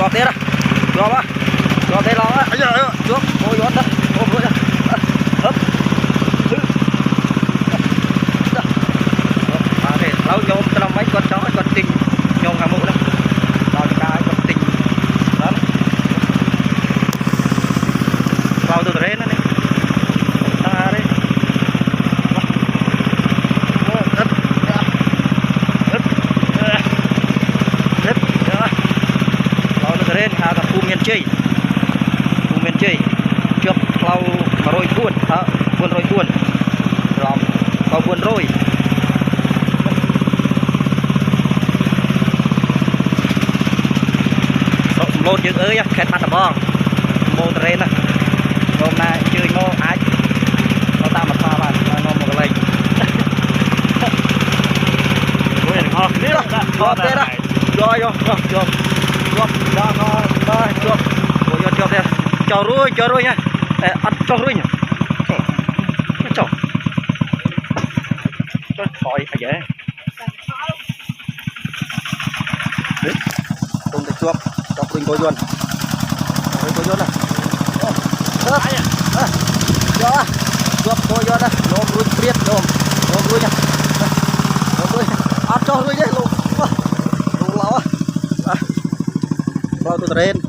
cho tê đó cho tê lo á trước ngồi giót đó ôm rồi hấp thì lâu nhôm cho nó mấy con chó con tinh nhôm hàng mũ đó vào cho cái con tinh đó vào từ đấy nữa này ta đấy lên hà gặp khu miền chơi trước lau mà rồi buồn rồi buồn rồi vào buồn rồi lột những ơi khét mặt là bong mô lên nè hôm nay chơi ngô ai nó ta mà pha bạn nó một cái lệnh rồi thế đó rồi cho ruồi nha ăn cho ruồi nhỉ cho khỏi phải dễ tung để chuộc cho ruồi coi luôn này cho chuộc coi luôn này nó ruồi biết không nó ruồi nha ăn cho ruồi nhé lù lù lâu á vào từ trên